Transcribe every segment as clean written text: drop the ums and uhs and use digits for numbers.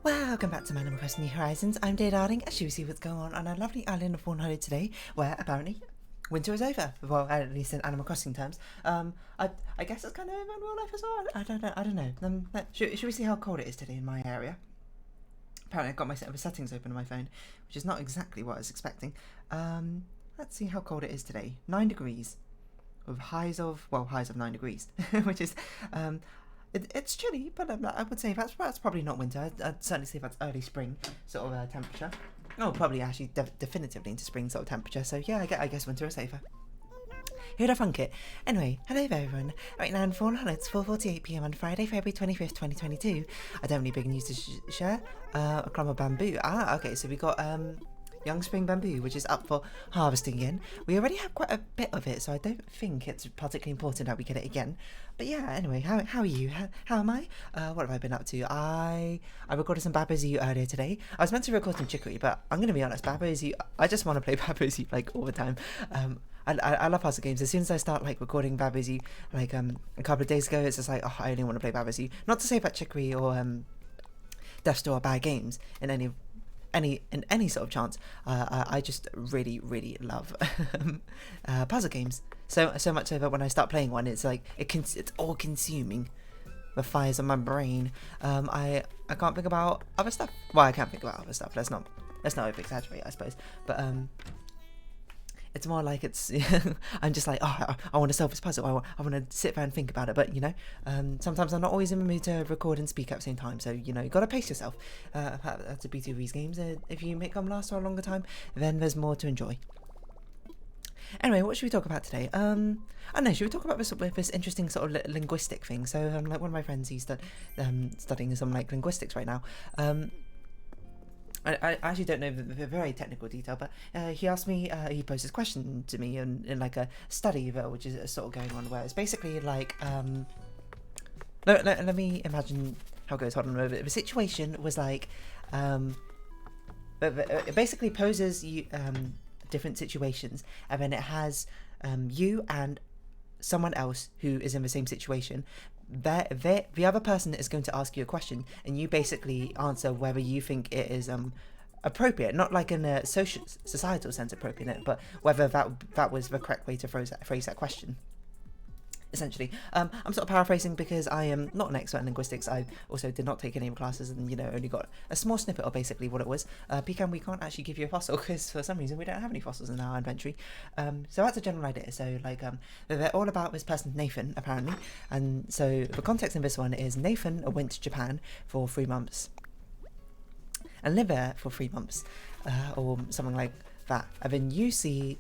Welcome back to my Animal Crossing New Horizons. I'm Day Darling, as you see what's going on our lovely island of Fawnhollow today, where apparently winter is over. Well, at least in Animal Crossing terms. I guess it's kind of over in real life as well. I don't know. Should we see how cold it is today in my area? Apparently, I've got my settings open on my phone, which is not exactly what I was expecting. Let's see how cold it is today. 9 degrees, with highs of 9 degrees, which is It's chilly, but I would say that's probably not winter. I'd certainly say that's early spring sort of temperature. Oh, probably actually definitively into spring sort of temperature. So yeah, I guess winter is safer. Who'd have thunk it? Anyway, hello there everyone. Right now in Fawnhallow, it's 4:48 PM on Friday, February 25th, 2022. I don't have any big news to share. A clump of bamboo. Okay, so we got young spring bamboo, which is up for harvesting again. We already have quite a bit of it, so I don't think it's particularly important that we get it again. But yeah, anyway, how are you? How am I? What have I been up to? I recorded some Babozoo earlier today. I was meant to record some Chicory, but I'm going to be honest, Babozoo, I just want to play Babozoo like all the time. I love puzzle games. As soon as I start like recording Babozoo, like a couple of days ago, it's just like, oh, I only want to play Babozoo. Not to say that Chicory or Death Store are bad games in any sort of chance. I just really love puzzle games. So much so that when I start playing one, it's like it's all consuming. The fires on my brain. I can't think about other stuff. Well, I can't think about other stuff. Let's not over exaggerate, I suppose. But it's more like it's I'm just like, oh, I want to solve this puzzle. I want to sit there and think about it. But you know, sometimes I'm not always in the mood to record and speak at the same time. So you know, you got to pace yourself. That's the beauty of these games. If you make them last for a longer time, then there's more to enjoy. Anyway, what should we talk about today? I don't know. Should we talk about this interesting sort of linguistic thing? So like one of my friends, he's studying some like linguistics right now. I actually don't know the very technical detail, but he asked me, he posed this question to me in like a study, which is sort of going on, where it's basically like, let me imagine how it goes. Hold on a moment. The situation was like, it basically poses you different situations, and then it has you and someone else who is in the same situation. The other person is going to ask you a question, and you basically answer whether you think it is appropriate, not like in a societal sense appropriate, but whether that was the correct way to phrase that question. Essentially, I'm sort of paraphrasing because I am not an expert in linguistics. I also did not take any classes, and only got a small snippet of basically what it was. Pecan, we can't actually give you a fossil because for some reason we don't have any fossils in our inventory. So that's a general idea. So like, they're all about this person Nathan apparently, and so the context in this one is Nathan went to Japan for 3 months and lived there for 3 months, or something like that. And then you see,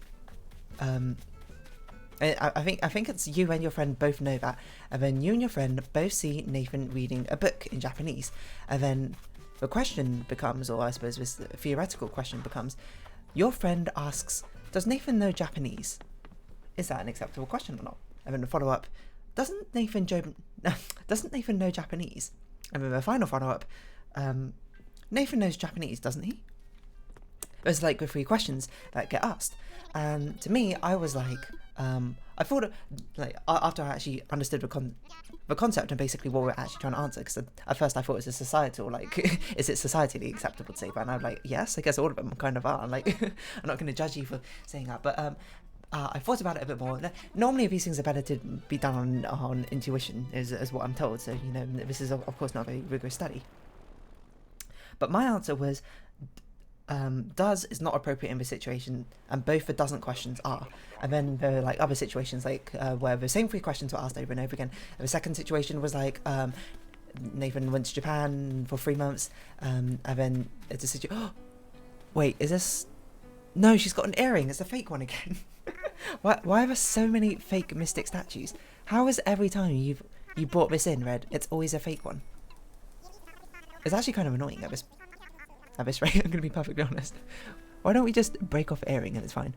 I think it's you and your friend both know that, and then you and your friend both see Nathan reading a book in Japanese, and then the question becomes, or I suppose this theoretical question becomes, your friend asks, does Nathan know Japanese? Is that an acceptable question or not? And then the follow up, doesn't Nathan know Japanese? And then the final follow up, Nathan knows Japanese, doesn't he? There's like the 3 questions that get asked, and to me, I was like, I thought, like, after I actually understood the concept and basically what we're actually trying to answer, because at first I thought it was a societal, like, is it societally acceptable to say that? And I'm like, yes, I guess all of them kind of are. I'm like, I'm not going to judge you for saying that, but I thought about it a bit more. Normally, these things are better to be done on intuition, is what I'm told. So this is of course not a very rigorous study. But my answer was, does is not appropriate in this situation, and both the doesn't questions are. And then there are like other situations like where the same 3 questions were asked over and over again. And the second situation was like, Nathan went to Japan for 3 months, and then it's a situation. Oh, wait, is this? No, she's got an earring. It's a fake one again. Why are there so many fake mystic statues? How is every time you brought this in, Red, it's always a fake one? It's actually kind of annoying at this rate. I'm going to be perfectly honest. Why don't we just break off earring and it's fine?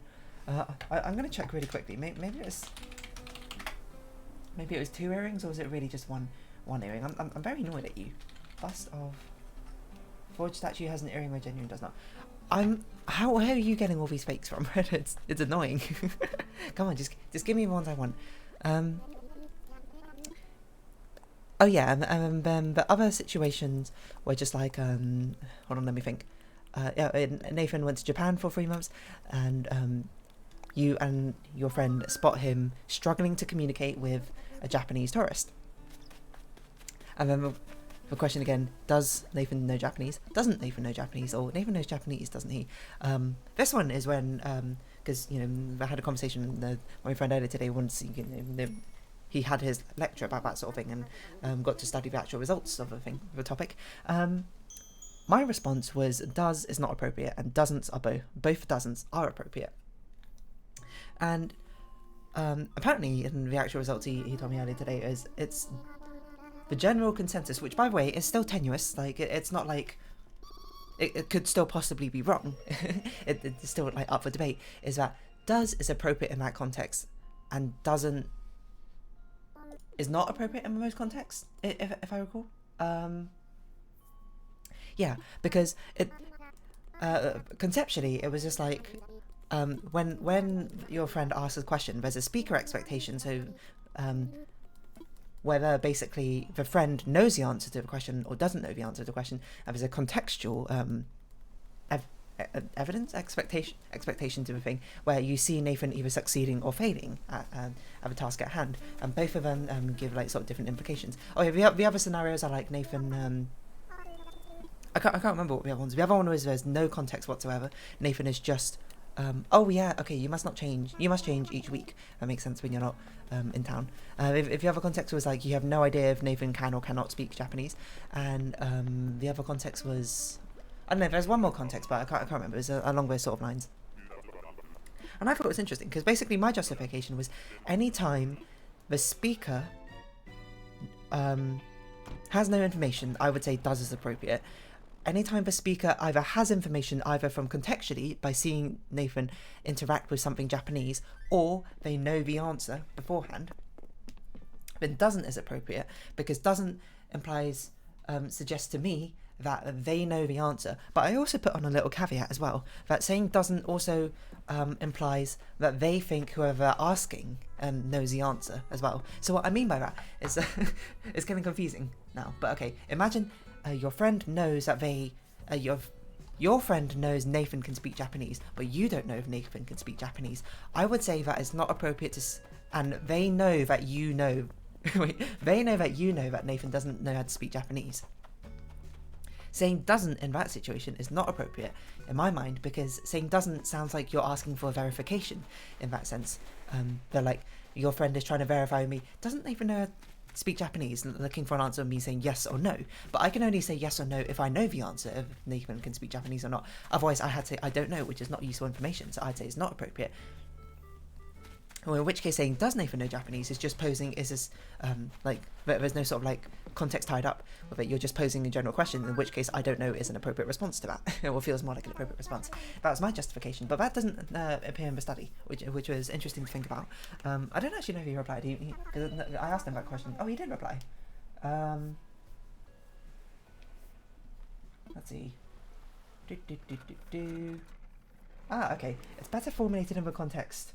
I'm going to check really quickly. Maybe it was 2 earrings, or was it really just one earring? I'm very annoyed at you. Bust of forged statue has an earring where genuine does not. How are you getting all these fakes from? It's annoying. Come on, just give me the ones I want. Oh yeah, but other situations were just like, hold on, let me think. Yeah, Nathan went to Japan for 3 months, and you and your friend spot him struggling to communicate with a Japanese tourist. And then the question again, does Nathan know Japanese? Doesn't Nathan know Japanese? Or Nathan knows Japanese, doesn't he? This one is when, because, I had a conversation with my friend earlier today once, he had his lecture about that sort of thing and got to study the actual results of the topic. My response was does is not appropriate and doesn'ts are both doesn'ts are appropriate. And apparently in the actual results he told me earlier today it's the general consensus, which by the way is still tenuous, like it's not like it could still possibly be wrong. It's still like up for debate, is that does is appropriate in that context and doesn't is not appropriate in most contexts, if I recall. Yeah, because it conceptually it was just like when your friend asks a question, there's a speaker expectation, so whether basically the friend knows the answer to the question or doesn't know the answer to the question, and there's a contextual evidence expectation to the thing where you see Nathan either succeeding or failing at the task at hand, and both of them give like sort of different implications. Oh yeah, the other scenarios are like Nathan I can't remember what the other ones. The other one was there's no context whatsoever. Nathan is just oh yeah, okay, you must change each week. That makes sense when you're not in town. If the other context was like you have no idea if Nathan can or cannot speak Japanese, and the other context was, I don't know, there's one more context, but I can't remember. It was along those sort of lines. And I thought it was interesting because basically my justification was anytime the speaker has no information, I would say does is appropriate. Anytime the speaker either has information either from contextually by seeing Nathan interact with something Japanese, or they know the answer beforehand, then doesn't is appropriate, because doesn't implies suggests to me that they know the answer. But I also put on a little caveat as well, that saying doesn't also implies that they think whoever they're asking knows the answer as well. So what I mean by that is it's getting confusing now, but okay, imagine your friend knows that your friend knows Nathan can speak Japanese, but you don't know if Nathan can speak Japanese. I would say that it's not appropriate to and they know that you know they know that Nathan doesn't know how to speak Japanese. Saying doesn't in that situation is not appropriate in my mind, because saying doesn't sounds like you're asking for a verification in that sense. They're like, your friend is trying to verify me, doesn't Nathan know how to speak Japanese, looking for an answer, me saying yes or no. But I can only say yes or no if I know the answer, if Nathan can speak Japanese or not. Otherwise I had to say I don't know, which is not useful information, so I'd say it's not appropriate. Or in which case saying does Nathan know Japanese is just posing, is this like there's no sort of like context tied up with it, you're just posing a general question, in which case I don't know is an appropriate response to that, or feels more like an appropriate response. That was my justification, but that doesn't appear in the study, which was interesting to think about. I don't actually know if he replied. I asked him that question. Oh, he did reply. Let's see. Ah, okay. It's better formulated in the context.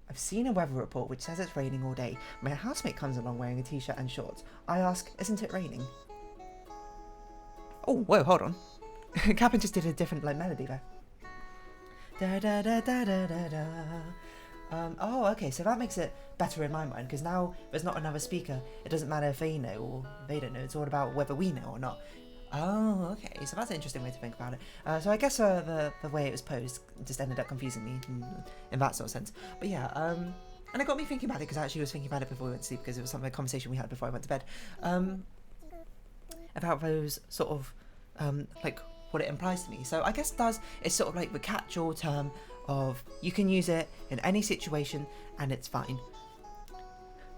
I've seen a weather report which says it's raining all day. My housemate comes along wearing a t-shirt and shorts. I ask, isn't it raining? Oh, whoa, hold on. Captain just did a different like melody there. Da da da da da da da. Oh, okay, so that makes it better in my mind, because now there's not another speaker. It doesn't matter if they know or they don't know. It's all about whether we know or not. Oh, okay, so that's an interesting way to think about it. So I guess the way it was posed just ended up confusing me in that sort of sense. But yeah, and it got me thinking about it, because I actually was thinking about it before we went to sleep, because it was something, a conversation we had before I went to bed, about those sort of, like, what it implies to me. So I guess does is sort of like the catch-all term of you can use it in any situation and it's fine.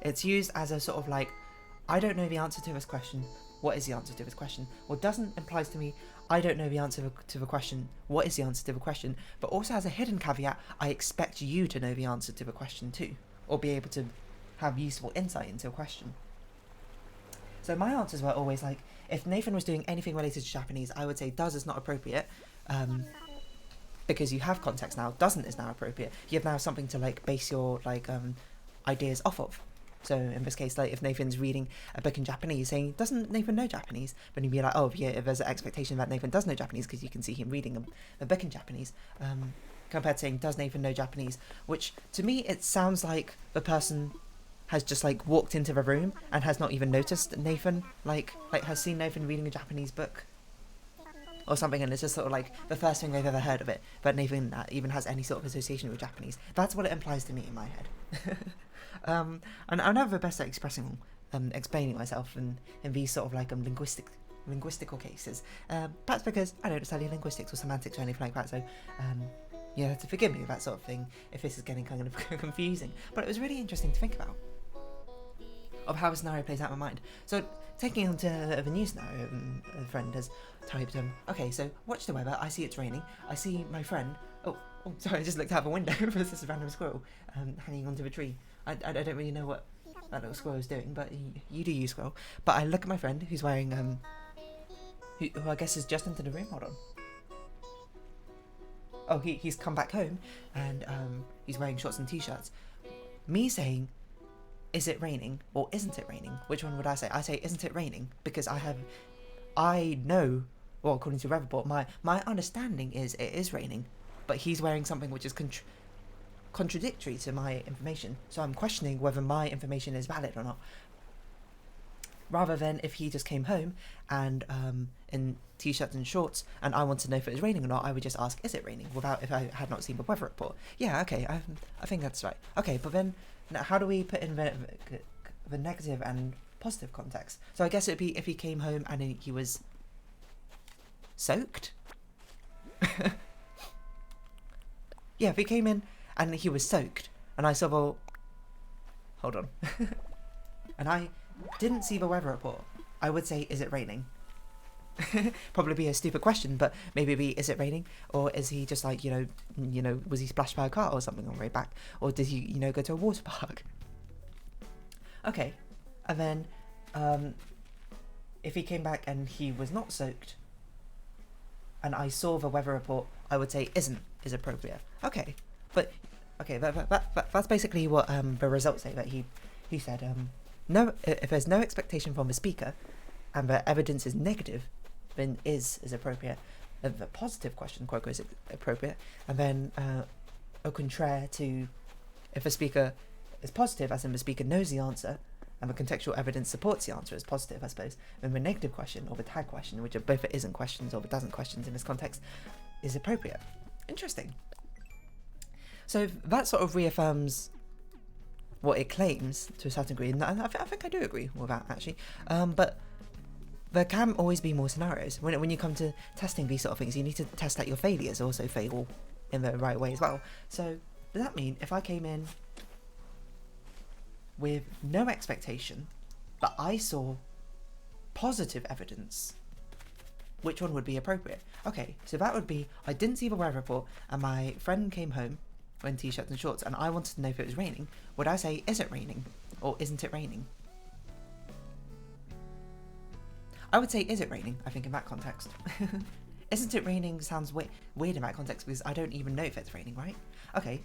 It's used as a sort of like, I don't know the answer to this question. What is the answer to this question? Well, doesn't implies to me, I don't know the answer to the question. What is the answer to the question? But also has a hidden caveat, I expect you to know the answer to the question too, or be able to have useful insight into a question. So my answers were always like, if Nathan was doing anything related to Japanese, I would say does is not appropriate, because you have context now. Doesn't is now appropriate. You have now something to like base your like ideas off of. So in this case, like if Nathan's reading a book in Japanese, saying, doesn't Nathan know Japanese? But he'd be like, oh yeah, if there's an expectation that Nathan does know Japanese because you can see him reading a book in Japanese, compared to saying, does Nathan know Japanese? Which to me, it sounds like the person has just like walked into the room and has not even noticed Nathan, like has seen Nathan reading a Japanese book or something, and it's just sort of like the first thing they've ever heard of it, but Nathan even has any sort of association with Japanese. That's what it implies to me in my head. And I'm never the best at explaining myself in these sort of like linguistical cases. Perhaps because I don't study linguistics or semantics or anything like that, so you have to forgive me with that sort of thing if this is getting kind of confusing. But it was really interesting to think about, of how a scenario plays out in my mind. So taking on to the new scenario, a friend has typed, okay, so watch the weather, I see it's raining, I see my friend, oh sorry, I just looked out the window, there's this random squirrel hanging onto the tree. I don't really know what that little squirrel is doing, but you do use squirrel. But I look at my friend who's wearing, who I guess is just into the room, hold on. Oh, he's come back home, and he's wearing shorts and t-shirts. Me saying, is it raining or isn't it raining? Which one would I say? I say, isn't it raining? Because I know, well, according to weather report, my understanding is it is raining, but he's wearing something which is contradictory to my information. So I'm questioning whether my information is valid or not. Rather than if he just came home and in t-shirts and shorts, and I wanted to know if it was raining or not, I would just ask, is it raining? Without, if I had not seen the weather report. Yeah, okay, I think that's right. Okay, but then how do we put in the negative and positive context? So I guess it'd be if he came home and he was soaked. Yeah, if he came in and he was soaked, and I saw, well, hold on, and I didn't see the weather report, I would say, is it raining? Probably be a stupid question, but maybe be, is it raining? Or is he just like, you know, was he splashed by a car or something on the way back? Or did he, go to a water park? Okay, and then if he came back and he was not soaked, and I saw the weather report, I would say is appropriate. Okay, but okay, that's basically what the results say. That he said, no, if there's no expectation from the speaker, and the evidence is negative, then is appropriate. The positive question, quote, is appropriate, and then au contraire to if a speaker is positive, as in the speaker knows the answer, and the contextual evidence supports the answer as positive, I suppose, then the negative question or the tag question, which are both the isn't questions or the doesn't questions in this context, is appropriate. Interesting. So that sort of reaffirms what it claims to a certain degree, and I think I do agree with that, actually. But there can always be more scenarios. When you come to testing these sort of things, you need to test that your failures also fail in the right way as well. So does that mean if I came in with no expectation, but I saw positive evidence, which one would be appropriate? Okay, so that would be, I didn't see the weather report, and my friend came home in t-shirts and shorts, and I wanted to know if it was raining. Would I say, is it raining? Or isn't it raining? I would say, is it raining, I think, in that context. Isn't it raining sounds weird in that context, because I don't even know if it's raining, right? Okay,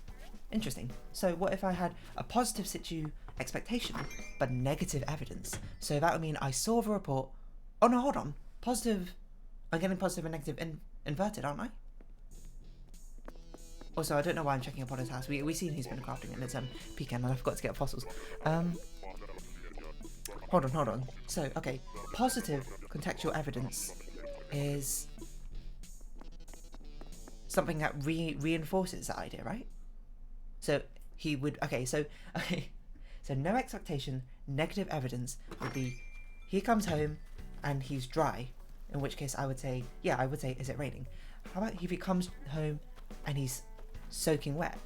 interesting. So what if I had a positive expectation, but negative evidence? So that would mean I saw the report. Oh no, hold on. Positive. I'm getting positive and negative inverted, aren't I? Also, I don't know why I'm checking upon his house. We seen he's been crafting, and it's pecan, and I forgot to get fossils. Hold on. So, okay, positive contextual evidence is something that reinforces that idea, right? So he would, so no expectation, negative evidence would be he comes home and he's dry, in which case I would say, is it raining? How about if he comes home and he's soaking wet?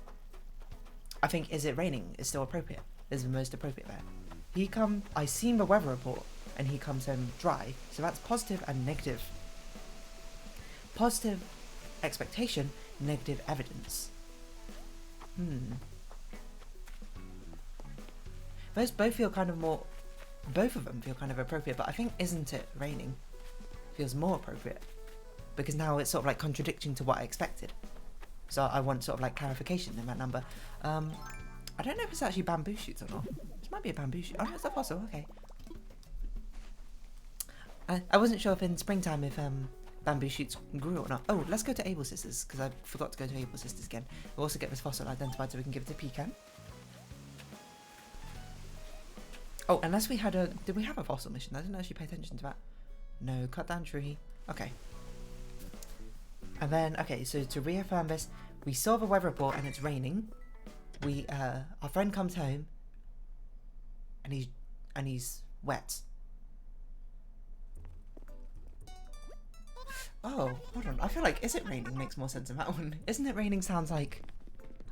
I think is it raining is still appropriate, is the most appropriate there. I seen the weather report and he comes home dry, so that's positive and negative. Positive expectation, negative evidence. Those both feel kind of more, both of them feel kind of appropriate, but I think isn't it raining feels more appropriate, because now it's sort of like contradicting to what I expected. So I want sort of like clarification in that number. I don't know if it's actually bamboo shoots or not. It's might be a bamboo shoot. Oh, no, it's a fossil. Okay. I wasn't sure if in springtime if bamboo shoots grew or not. Oh, let's go to Able Sisters, because I forgot to go to Able Sisters again. We'll also get this fossil identified so we can give it to Pecan. Oh, unless we had a... Did we have a fossil mission? I didn't actually pay attention to that. No, cut down tree. Okay. And then, okay, so to reaffirm this, we saw the weather report and it's raining. Our friend comes home and he's wet. Oh, hold on. I feel like, is it raining makes more sense in that one. Isn't it raining sounds like...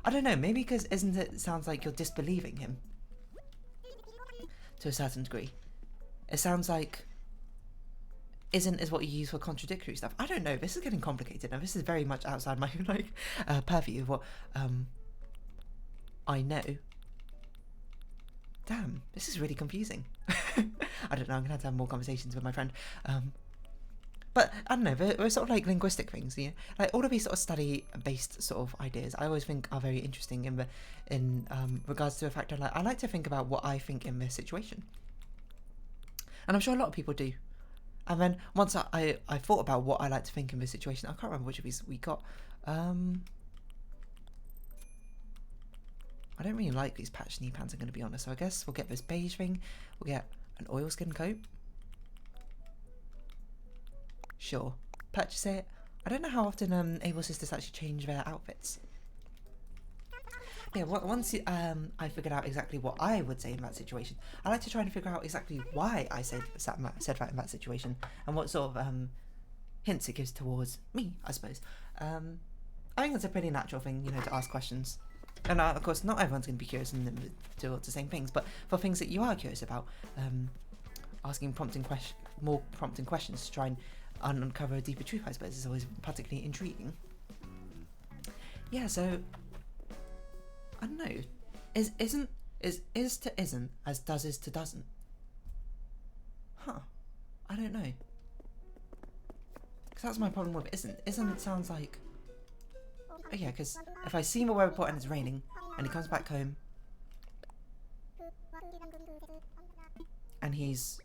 I don't know, maybe because isn't it sounds like you're disbelieving him? To a certain degree. It sounds like... Isn't is what you use for contradictory stuff. I don't know, this is getting complicated. Now this is very much outside my purview of what I know. Damn, this is really confusing. I don't know, I'm gonna have to have more conversations with my friend. But I don't know, they're sort of like linguistic things, you know? Like all of these sort of study-based sort of ideas, I always think are very interesting in regards to the fact that I like to think about what I think in this situation, and I'm sure a lot of people do. And then once I thought about what I like to think in this situation, I can't remember which of these we got. I don't really like these patched knee pants, I'm going to be honest. So I guess we'll get this beige thing. We'll get an oilskin coat. Sure. Purchase it. I don't know how often Able Sisters actually change their outfits. Yeah, once I figured out exactly what I would say in that situation, I like to try and figure out exactly why I said that in that situation, and what sort of hints it gives towards me, I suppose. I think it's a pretty natural thing, you know, to ask questions. And of course, not everyone's going to be curious and do all the same things, but for things that you are curious about, asking more prompting questions to try and uncover a deeper truth, I suppose, is always particularly intriguing. Yeah, so... I don't know. Is to isn't as does is to doesn't? Huh. I don't know. Because that's my problem with isn't. Isn't sounds like... Oh yeah, because if I see my weather report and it's raining, and he comes back home, and he's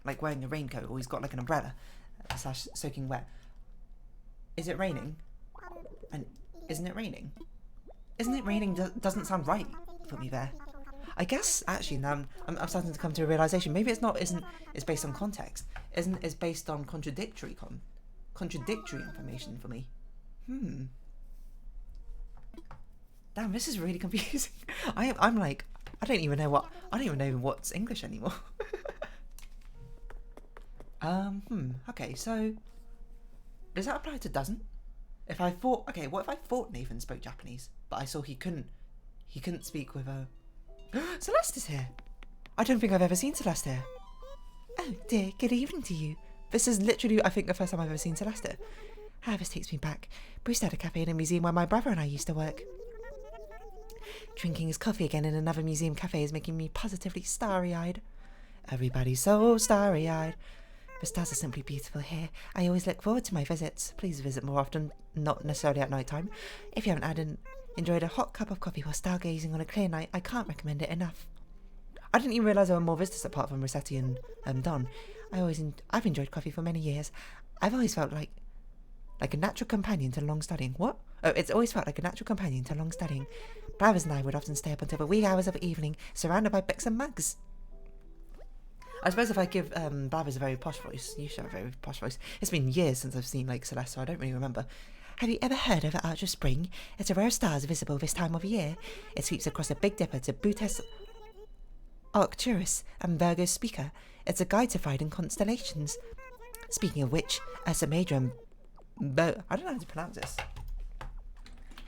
like wearing a raincoat, or he's got like an umbrella, / soaking wet. Is it raining? And isn't it raining? Isn't it raining doesn't sound right for me there. I guess actually now I'm starting to come to a realization. Maybe it's based on context. It's based on contradictory information for me. Damn, this is really confusing. I'm like I don't even know what's English anymore. Okay, so does that apply to doesn't? If I thought, okay, what if I thought Nathan spoke Japanese, but I saw he couldn't speak with a... Celeste is here! I don't think I've ever seen Celeste here. Oh dear, good evening to you. This is literally, I think, the first time I've ever seen Celeste. Ah, this takes me back. Bruce had a cafe in a museum where my brother and I used to work. Drinking his coffee again in another museum cafe is making me positively starry-eyed. Everybody's so starry-eyed. The stars are simply beautiful here. I always look forward to my visits. Please visit more often, not necessarily at night time. If you haven't enjoyed a hot cup of coffee while stargazing on a clear night, I can't recommend it enough. I didn't even realise there were more visitors apart from Rossetti and Don. I've enjoyed coffee for many years. I've always felt like a natural companion to long studying. What? Oh, it's always felt like a natural companion to long studying. Blathers and I would often stay up until the wee hours of the evening, surrounded by books and mugs. I suppose if I give Blathers a very posh voice, you should have a very posh voice. It's been years since I've seen Celeste, so I don't really remember. Have you ever heard of the Arch of Spring? It's a rare star visible this time of year. It sweeps across the Big Dipper to Butes Arcturus and Virgo's Speaker. It's a guide to finding constellations. Speaking of which, Ursa Major and I don't know how to pronounce this.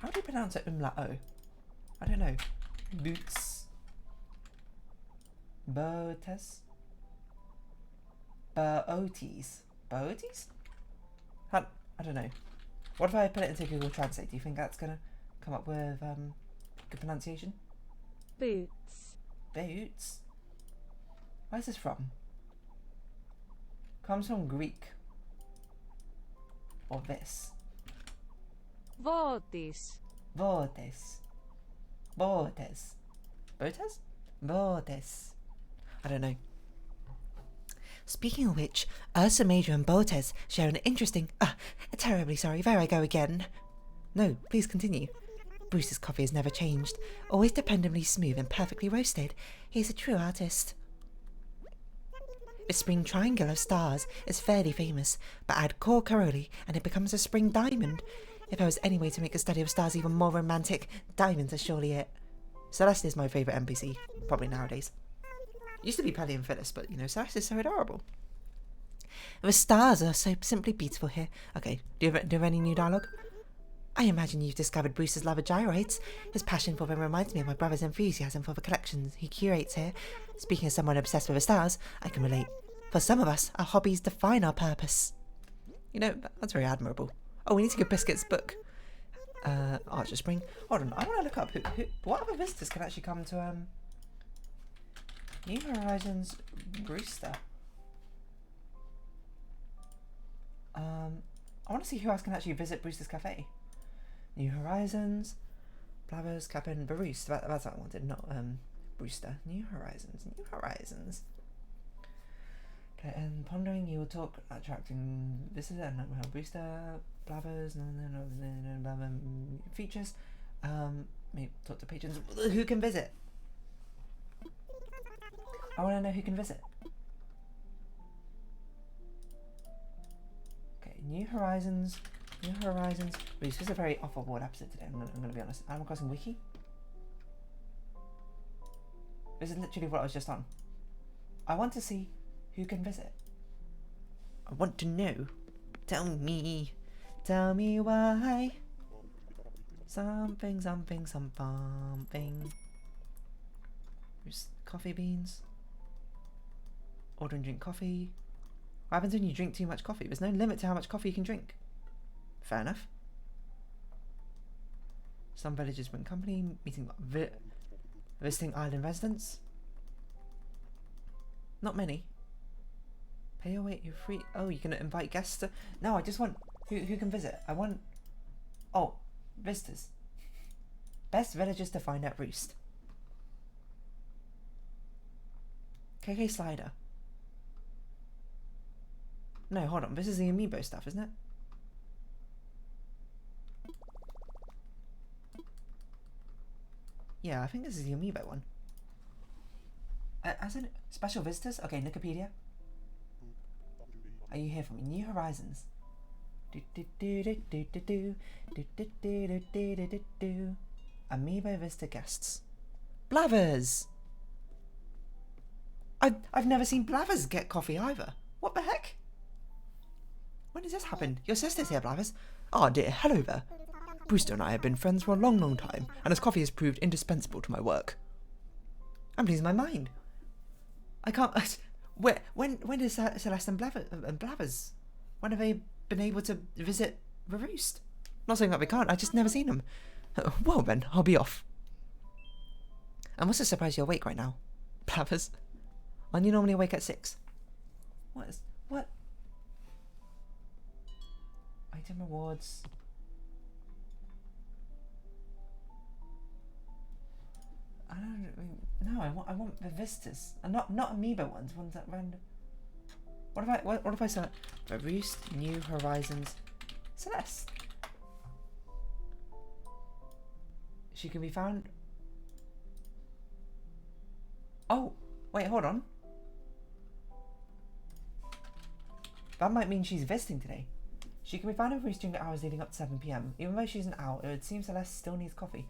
How do you pronounce it? Umlaut O. I don't know. Boots. Botes. Booties. Booties? I don't know. What if I put it into Google Translate? Do you think that's gonna come up with good pronunciation? Boots. Boots? Where's this from? Comes from Greek. Or this. Votis. Botes. Botes. Botes? Botes. I don't know. Speaking of which, Ursa Major and Botes share an interesting... terribly sorry, there I go again. No, please continue. Bruce's coffee has never changed. Always dependably smooth and perfectly roasted. He's a true artist. The spring triangle of stars is fairly famous, but add core Caroli and it becomes a spring diamond. If there was any way to make the study of stars even more romantic, diamonds are surely it. Celeste is my favourite NPC, probably nowadays. Used to be Pelly and Phyllis, but you know, Celeste is so adorable. The stars are so simply beautiful here. Okay, do you have any new dialogue? I imagine you've discovered Bruce's love of gyroids. His passion for them reminds me of my brother's enthusiasm for the collections he curates here. Speaking as someone obsessed with the stars, I can relate. For some of us, our hobbies define our purpose. You know, that's very admirable. Oh, we need to give Biscuit's book. Archer Spring. Hold on, I want to look up what other visitors can actually come to New Horizons Rooster. I want to see who else can actually visit Brewster's Cafe. New Horizons, Blathers, Captain, Roost. That's what I wanted, not Brewster. New Horizons, New Horizons. Okay, and pondering, you will talk, attracting visitors, and Brewster, Blathers, features. Maybe talk to patrons. Who can visit? I want to know who can visit. Okay, New Horizons. New Horizons. This is a very off-board episode today. I'm going to be honest. Animal Crossing Wiki. This is literally what I was just on. I want to see who can visit. I want to know. Tell me why. Something. There's coffee beans. Order and drink coffee. What happens when you drink too much coffee? There's no limit to how much coffee you can drink. Fair enough. Some villagers bring company, meeting visiting island residents. Not many. Pay your way, you're free. Oh, you can invite guests to... No, I just want... Who can visit? I want... Oh, visitors. Best villagers to find at Roost. KK Slider. No, hold on. This is the amiibo stuff, isn't it? Yeah, I think this is the amiibo one. As in special visitors? Okay, Wikipedia. Are you here for me? New Horizons. Amiibo visitor guests. Blathers! I've never seen Blathers get coffee either. What the heck? When does this happen? Your sister's here, Blathers. Ah, dear, hello there. Brewster and I have been friends for a long time, and his coffee has proved indispensable to my work. I'm losing my mind. I can't... When does Celeste and Blathers... When have they been able to visit the Roost? Not saying that they can't, I've just never seen them. Well then, I'll be off. I must have surprised you're awake right now. Blathers. Aren't you normally awake at 6? What? Item rewards. I don't know. I want the visitors, and not amiibo ones that random. What if I start the Roost, New Horizons, Celeste? She can be found. Oh, wait, hold on. That might mean she's visiting today. She can be found at Roost during the hours leading up to 7 PM. Even though she's an owl, it would seem Celeste still needs coffee.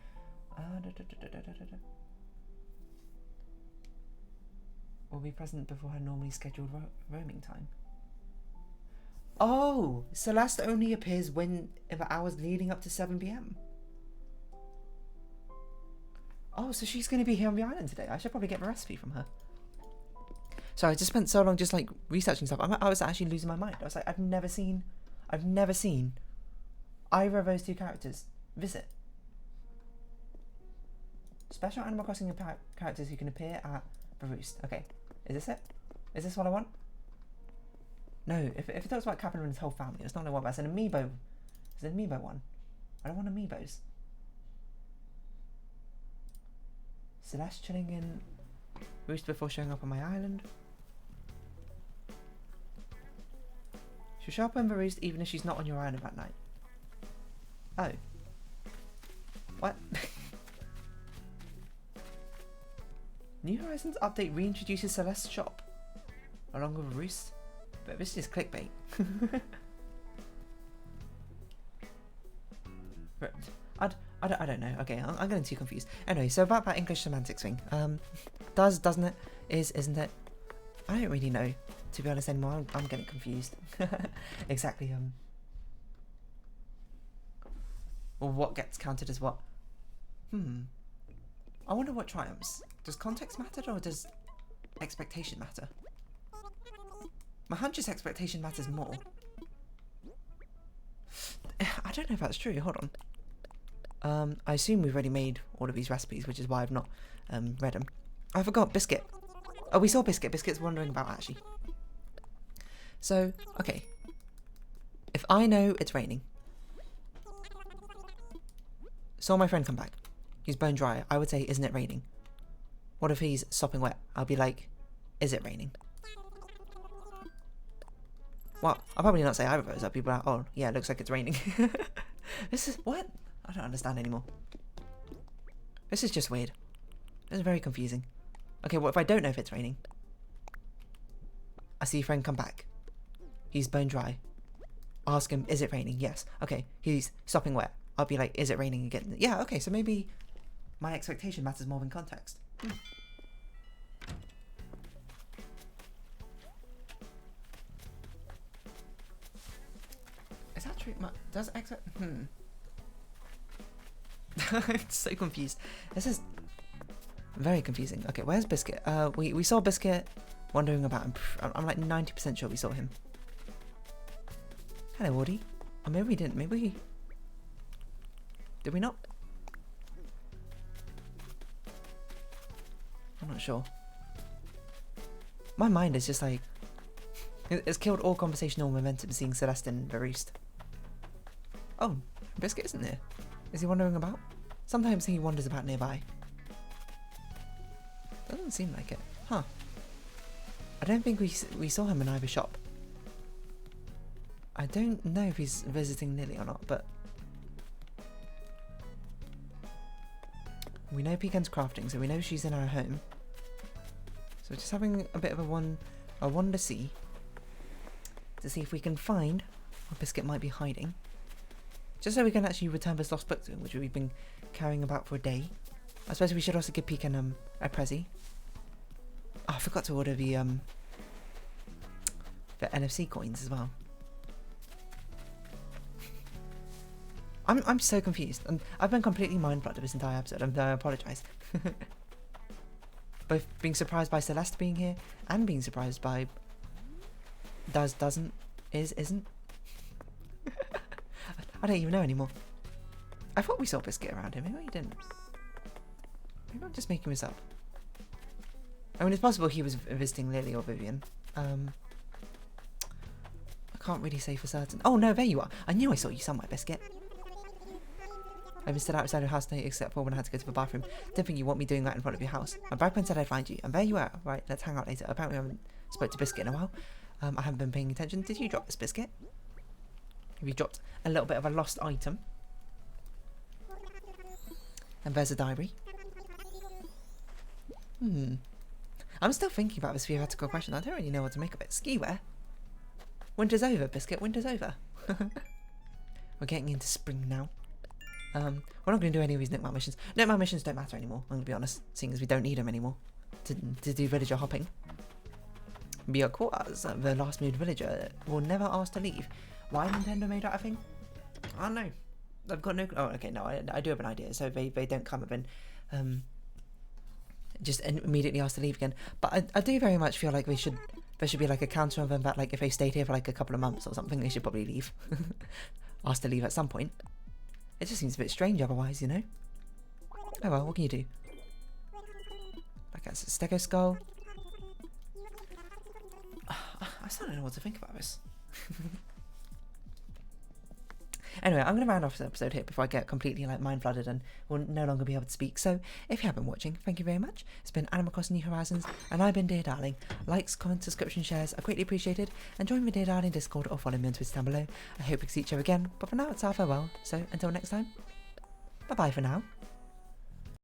Will be present before her normally scheduled roaming time. Oh, Celeste only appears when in the hours leading up to 7 PM. Oh, so she's going to be here on the island today. I should probably get the recipe from her. Sorry, I just spent so long just like researching stuff. I was actually losing my mind. I was like, I've never seen either of those two characters visit. Special Animal Crossing characters who can appear at the Roost. Okay, is this it? Is this what I want? No, if it talks about Captain and his whole family, it's not what I want. That's an amiibo. It's an amiibo one. I don't want amiibos. Celeste chilling in Roost before showing up on my island. She'll show up when the roost even if she's not on your island that night. Oh. What? New Horizons update reintroduces Celeste's shop along with Roost. But this is clickbait. I don't know. Okay, I'm getting too confused. Anyway, so about that English semantics thing. Doesn't it? Isn't it? I don't really know, to be honest anymore. I'm getting confused. Exactly. Well, what gets counted as what? I wonder what triumphs. Does context matter or does expectation matter? My hunch is expectation matters more. I don't know if that's true. Hold on. I assume we've already made all of these recipes, which is why I've not read them. I forgot Biscuit. Oh, we saw Biscuit. Biscuit's wandering about, actually. So, okay. If I know it's raining, saw my friend come back, he's bone dry, I would say, isn't it raining? What if he's sopping wet? I'll be like, is it raining? Well, I'll probably not say either of those. I'll be like, oh, yeah, it looks like it's raining. This is, what? I don't understand anymore. This is just weird. This is very confusing. Okay, what if I don't know if it's raining? I see a friend come back. He's bone dry. Ask him, is it raining? Yes. Okay, he's sopping wet. I'll be like, is it raining again? Yeah, okay, so maybe my expectation matters more than context. Is that true? Does I'm so confused. This is very confusing. Okay, where's Biscuit? We saw Biscuit wandering about. I'm like 90% sure we saw him. Hello, Woody. Or maybe we didn't. Maybe we... Did we not? I'm not sure. My mind is just like... It's killed all conversational momentum seeing Celeste and the Roost. Oh, Biscuit isn't there. Is he wandering about? Sometimes he wanders about nearby. Doesn't seem like it. Huh. I don't think we saw him in either shop. I don't know if he's visiting Lily or not, but... We know Pecan's crafting, so we know she's in our home. So we're just having a bit of a wander see to see if we can find where Biscuit might be hiding. Just so we can actually return this lost book to him, which we've been carrying about for a day. I suppose we should also give Pecan a prezi. Oh, I forgot to order the NFC coins as well. I'm so confused, and I've been completely mind-blooded this entire episode, and I apologise. Both being surprised by Celeste being here, and being surprised by... doesn't, isn't. I don't even know anymore. I thought we saw Biscuit around here, maybe we didn't. Maybe I'm just making this up. I mean, it's possible he was visiting Lily or Vivian. I can't really say for certain. Oh no, there you are. I knew I saw you somewhere, Biscuit. I've been stood outside your house tonight except for when I had to go to the bathroom. Didn't think you want me doing that in front of your house. My bridesman said I'd find you, and there you are. Right, let's hang out later. Apparently I haven't spoke to Biscuit in a while. I haven't been paying attention. Did you drop this, Biscuit? Have you dropped a little bit of a lost item? And there's a diary. I'm still thinking about this theoretical question. I don't really know what to make of it. Ski wear? Winter's over, Biscuit. Winter's over. We're getting into spring now. We're not going to do any of these Nickmap missions. Nickmap missions don't matter anymore, I'm going to be honest, seeing as we don't need them anymore to do villager hopping. Be our quarters, the last moved villager will never ask to leave. Why Nintendo made that a thing? I don't know. I've got no... Oh, okay, no, I do have an idea. So they don't come up and just immediately ask to leave again. But I do very much feel like there should be like a counter of them that, like, if they stayed here for like a couple of months or something, they should probably leave. Ask to leave at some point. It just seems a bit strange otherwise, you know? Oh well, what can you do? Like that's a stego skull. I still don't know what to think about this. Anyway, I'm going to round off this episode here before I get completely like mind flooded and will no longer be able to speak. So if you have been watching, thank you very much. It's been Animal Crossing New Horizons, and I've been Dear Darling. Likes, comments, subscription, shares are greatly appreciated, and join the Dear Darling Discord or follow me on Twitter down below. I hope we see each other again, but for now it's our farewell. So until next time, bye bye for now.